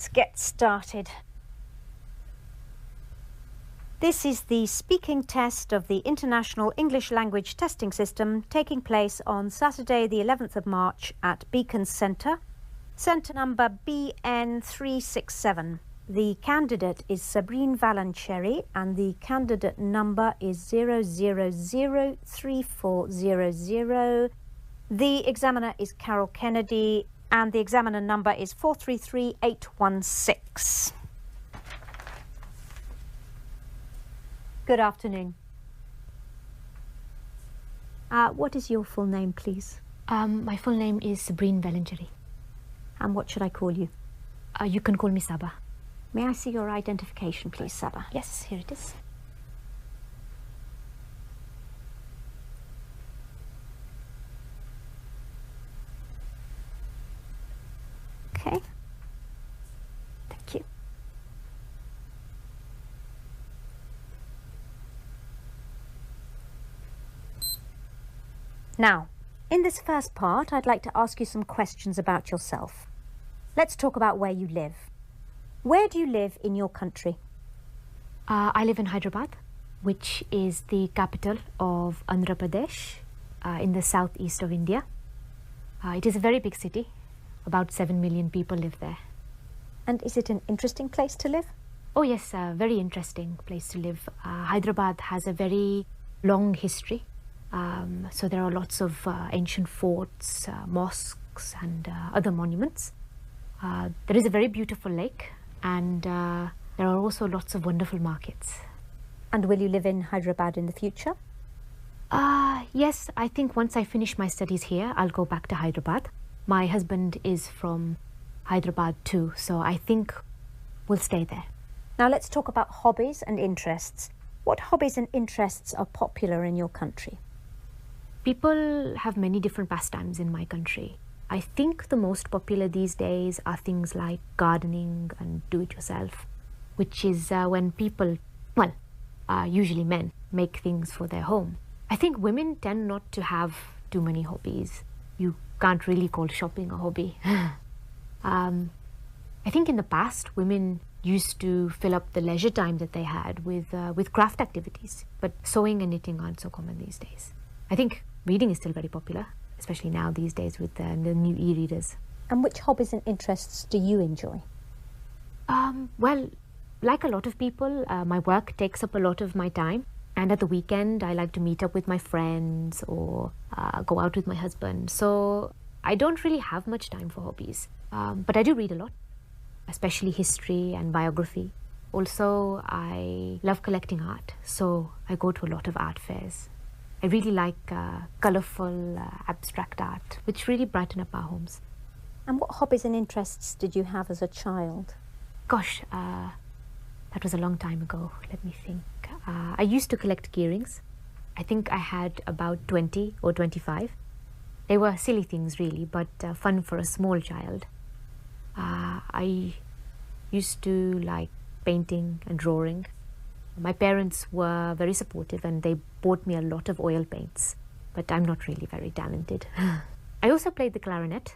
Let's get started. This is the speaking test of the International English Language Testing System taking place on Saturday the 11th of March at Beacon Centre, centre number BN367. The candidate is Sabrine Valancheri and the candidate number is 0003400. The examiner is Carol Kennedy and the examiner number is 433816. Good afternoon. What is your full name, please? My full name is Sabrine Valancheri. And what should I call you? You can call me Saba. May I see your identification, please, Saba? Yes, here it is. Okay. Thank you. Now, in this first part, I'd like to ask you some questions about yourself. Let's talk about where you live. Where do you live in your country? I live in Hyderabad, which is the capital of Andhra Pradesh, in the southeast of India. It is a very big city. About 7 million people live there. And is it an interesting place to live? Oh yes, a very interesting place to live. Hyderabad has a very long history. So there are lots of ancient forts, mosques and other monuments. There is a very beautiful lake and there are also lots of wonderful markets. And will you live in Hyderabad in the future? Yes, I think once I finish my studies here, I'll go back to Hyderabad. My husband is from Hyderabad too, so I think we'll stay there. Now let's talk about hobbies and interests. What hobbies and interests are popular in your country? People have many different pastimes in my country. I think the most popular these days are things like gardening and do-it-yourself, which is when people, well, usually men, make things for their home. I think women tend not to have too many hobbies. You can't really call shopping a hobby. I think in the past, women used to fill up the leisure time that they had with craft activities, but sewing and knitting aren't so common these days. I think reading is still very popular, especially now these days with the new e-readers. And which hobbies and interests do you enjoy? Well, like a lot of people, my work takes up a lot of my time. And at the weekend, I like to meet up with my friends or go out with my husband. So I don't really have much time for hobbies. But I do read a lot, especially history and biography. Also, I love collecting art. So I go to a lot of art fairs. I really like colourful, abstract art, which really brighten up our homes. And what hobbies and interests did you have as a child? Gosh, that was a long time ago. Let me think. I used to collect key-rings. I think I had about 20 or 25. They were silly things really, but fun for a small child. I used to like painting and drawing. My parents were very supportive and they bought me a lot of oil paints, but I'm not really very talented. I also played the clarinet.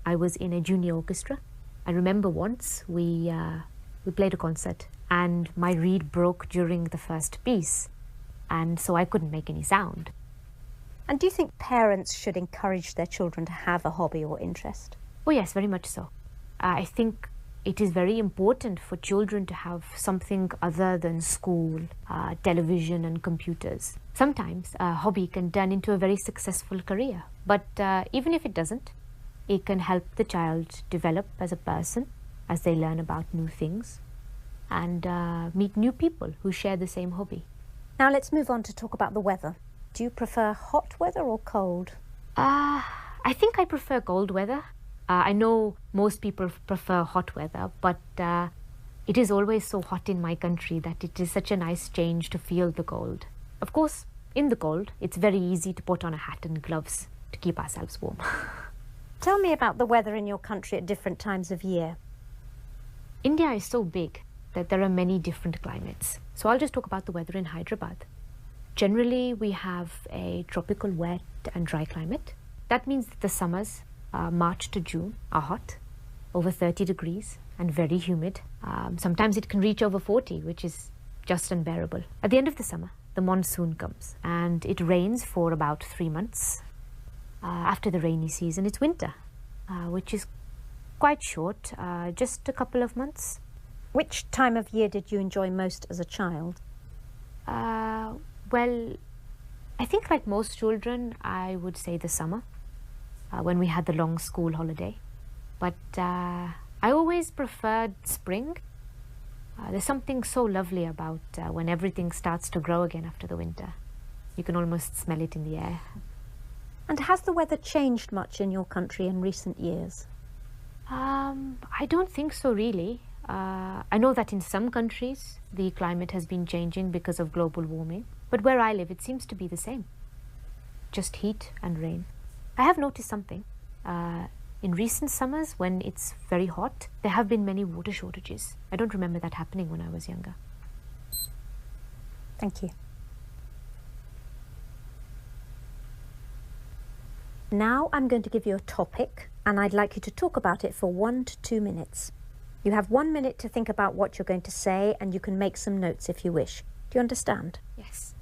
I was in a junior orchestra. I remember once we played a concert and my reed broke during the first piece, and so I couldn't make any sound. And do you think parents should encourage their children to have a hobby or interest? Oh yes, very much so. I think it is very important for children to have something other than school, television and computers. Sometimes a hobby can turn into a very successful career, but even if it doesn't, it can help the child develop as a person as they learn about new things and meet new people who share the same hobby. Now let's move on to talk about the weather. Do you prefer hot weather or cold? I think I prefer cold weather. I know most people prefer hot weather, but it is always so hot in my country that it is such a nice change to feel the cold. Of course, in the cold, it's very easy to put on a hat and gloves to keep ourselves warm. Tell me about the weather in your country at different times of year. India is so big that there are many different climates. So I'll just talk about the weather in Hyderabad. Generally, we have a tropical wet and dry climate. That means that the summers, March to June, are hot. over 30 degrees and very humid. Sometimes it can reach over 40, which is just unbearable. At the end of the summer, the monsoon comes and it rains for about 3 months. After the rainy season, it's winter, which is quite short, just a couple of months. Which time of year did you enjoy most as a child? Well, I think like most children, I would say the summer, when we had the long school holiday. But I always preferred spring. There's something so lovely about when everything starts to grow again after the winter. You can almost smell it in the air. And has the weather changed much in your country in recent years? I don't think so, really. I know that in some countries the climate has been changing because of global warming, but where I live it seems to be the same. Just heat and rain. I have noticed something. In recent summers, when it's very hot, there have been many water shortages. I don't remember that happening when I was younger. Thank you. Now I'm going to give you a topic, and I'd like you to talk about it for 1 to 2 minutes. You have 1 minute to think about what you're going to say, and you can make some notes if you wish. Do you understand? Yes.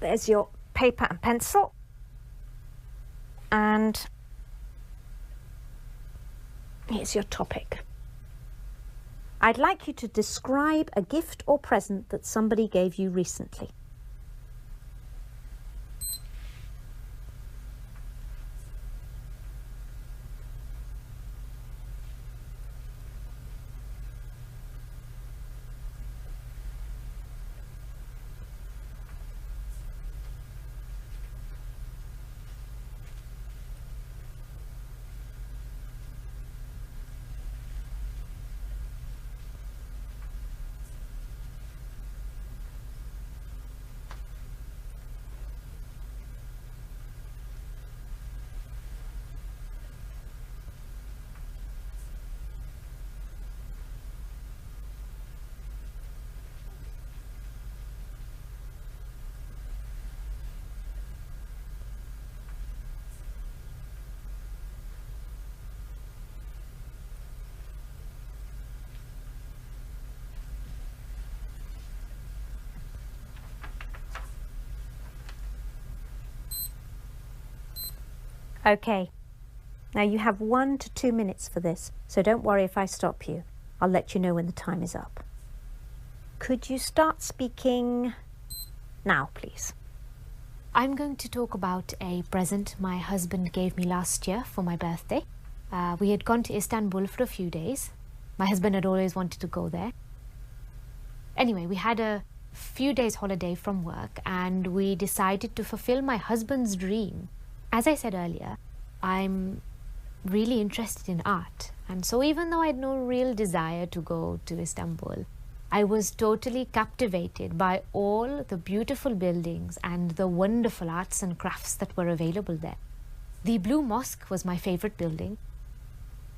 There's your paper and pencil. And here's your topic. I'd like you to describe a gift or present that somebody gave you recently. Okay. Now you have 1 to 2 minutes for this, so don't worry if I stop you. I'll let you know when the time is up. Could you start speaking now, please? I'm going to talk about a present my husband gave me last year for my birthday. We had gone to Istanbul for a few days. My husband had always wanted to go there. Anyway, we had a few days holiday from work and we decided to fulfill my husband's dream. As I said earlier, I'm really interested in art, and so even though I had no real desire to go to Istanbul, I was totally captivated by all the beautiful buildings and the wonderful arts and crafts that were available there. The Blue Mosque was my favorite building.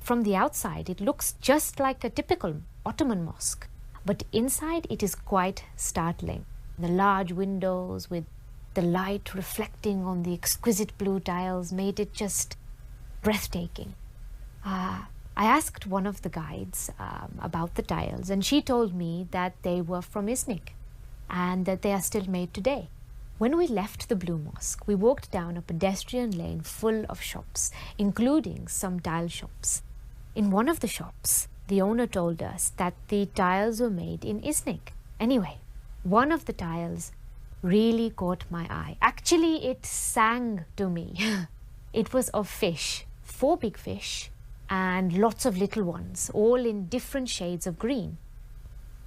From the outside, it looks just like a typical Ottoman mosque, but inside it is quite startling. The large windows with the light reflecting on the exquisite blue tiles made it just breathtaking. I asked one of the guides about the tiles, and she told me that they were from Iznik and that they are still made today. When we left the Blue Mosque, we walked down a pedestrian lane full of shops, including some tile shops. In one of the shops, the owner told us that the tiles were made in Iznik. Anyway, one of the tiles really caught my eye. Actually, it sang to me. It was of fish, 4 big fish and lots of little ones, all in different shades of green.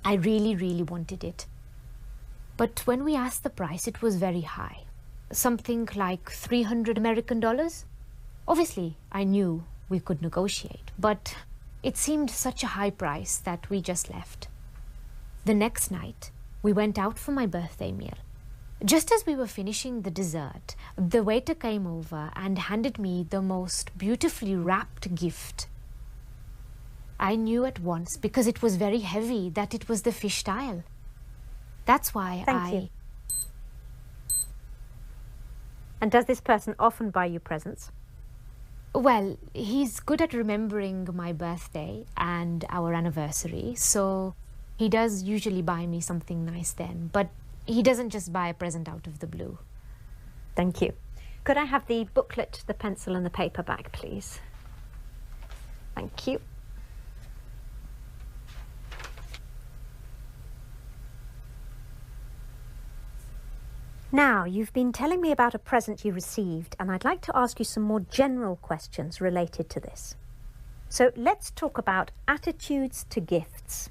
I really wanted it. But when we asked the price, it was very high. Something like $300 American. Obviously, I knew we could negotiate, but it seemed such a high price that we just left. The next night, we went out for my birthday meal. Just as we were finishing the dessert, the waiter came over and handed me the most beautifully wrapped gift. I knew at once, because it was very heavy, that it was the fish tile. That's why Thank you. And does this person often buy you presents? Well, he's good at remembering my birthday and our anniversary, so he does usually buy me something nice then, but he doesn't just buy a present out of the blue. Thank you. Could I have the booklet, the pencil and the paper back, please? Thank you. Now, you've been telling me about a present you received, and I'd like to ask you some more general questions related to this. So let's talk about attitudes to gifts.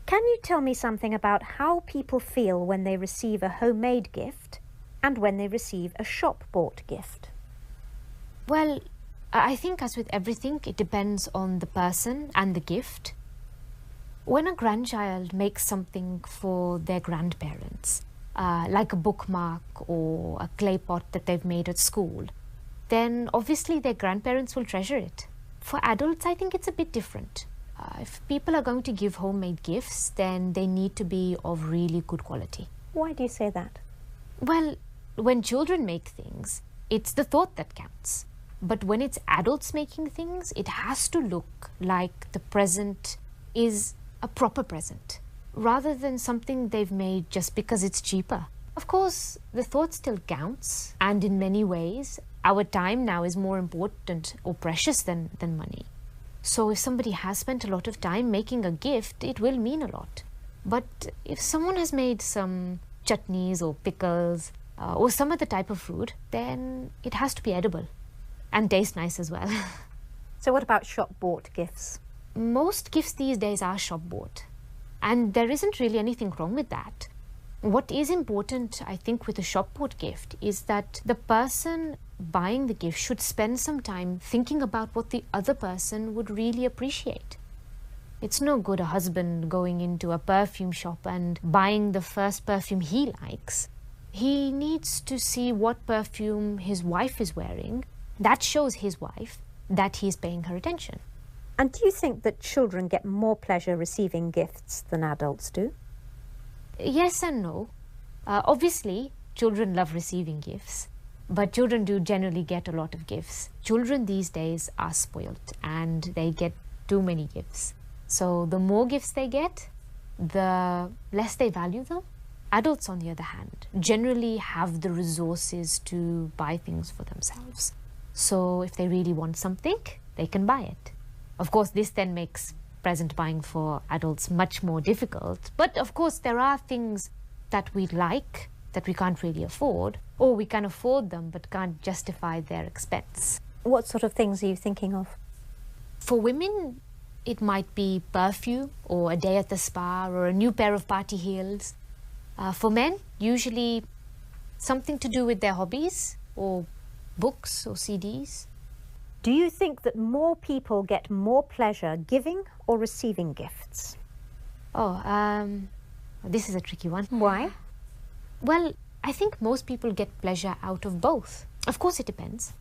Can you tell me something about how people feel when they receive a homemade gift and when they receive a shop-bought gift? Well, I think as with everything, it depends on the person and the gift. When a grandchild makes something for their grandparents, like a bookmark or a clay pot that they've made at school, then obviously their grandparents will treasure it. For adults, I think it's a bit different. If people are going to give homemade gifts, then they need to be of really good quality. Why do you say that? Well, when children make things, it's the thought that counts. But when it's adults making things, it has to look like the present is a proper present, rather than something they've made just because it's cheaper. Of course, the thought still counts, and in many ways, our time now is more important or precious than money. So if somebody has spent a lot of time making a gift, it will mean a lot. But if someone has made some chutneys or pickles or some other type of food, then it has to be edible and taste nice as well. So what about shop-bought gifts? Most gifts these days are shop-bought, and there isn't really anything wrong with that. What is important, I think, with a shop-bought gift is that the person buying the gift should spend some time thinking about what the other person would really appreciate. It's no good a husband going into a perfume shop and buying the first perfume he likes. He needs to see what perfume his wife is wearing. That shows his wife that he's paying her attention. And do you think that children get more pleasure receiving gifts than adults do? Yes and no. Obviously, children love receiving gifts, but children do generally get a lot of gifts. Children these days are spoiled and they get too many gifts. So the more gifts they get, the less they value them. Adults, on the other hand, generally have the resources to buy things for themselves. So if they really want something, they can buy it. Of course, this then makes present buying for adults much more difficult. But of course, there are things that we like that we can't really afford, or we can afford them but can't justify their expense. What sort of things are you thinking of? For women, it might be perfume or a day at the spa or a new pair of party heels. For men, usually something to do with their hobbies or books or CDs. Do you think that more people get more pleasure giving or receiving gifts? This is a tricky one. Why? Well, I think most people get pleasure out of both. Of course, it depends.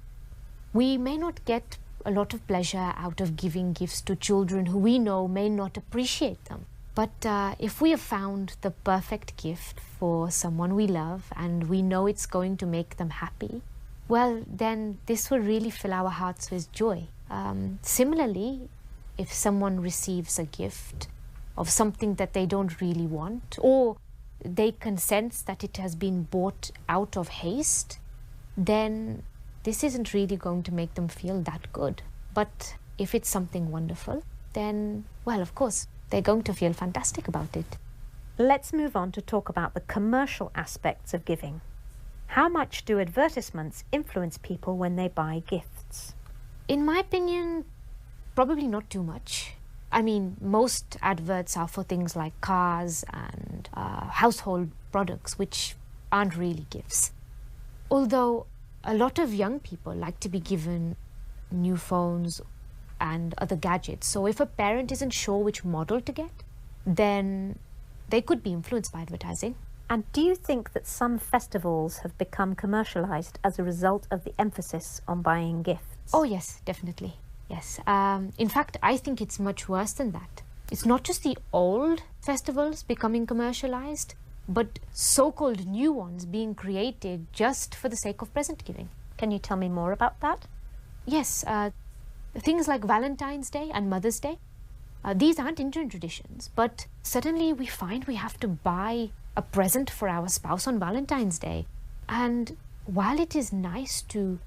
We may not get a lot of pleasure out of giving gifts to children who we know may not appreciate them. But if we have found the perfect gift for someone we love and we know it's going to make them happy, well, then this will really fill our hearts with joy. Similarly, if someone receives a gift of something that they don't really want, or they can sense that it has been bought out of haste, then this isn't really going to make them feel that good. But if it's something wonderful, then, well, of course, they're going to feel fantastic about it. Let's move on to talk about the commercial aspects of giving. How much do advertisements influence people when they buy gifts? In my opinion, probably not too much. I mean, most adverts are for things like cars and household products, which aren't really gifts. Although a lot of young people like to be given new phones and other gadgets. So if a parent isn't sure which model to get, then they could be influenced by advertising. And do you think that some festivals have become commercialized as a result of the emphasis on buying gifts? Oh, yes, definitely. Yes. In fact, I think it's much worse than that. It's not just the old festivals becoming commercialized, but so-called new ones being created just for the sake of present giving. Can you tell me more about that? yes, things like Valentine's Day and Mother's Day, these aren't Indian traditions, but suddenly we find we have to buy a present for our spouse on Valentine's Day. And while it is nice to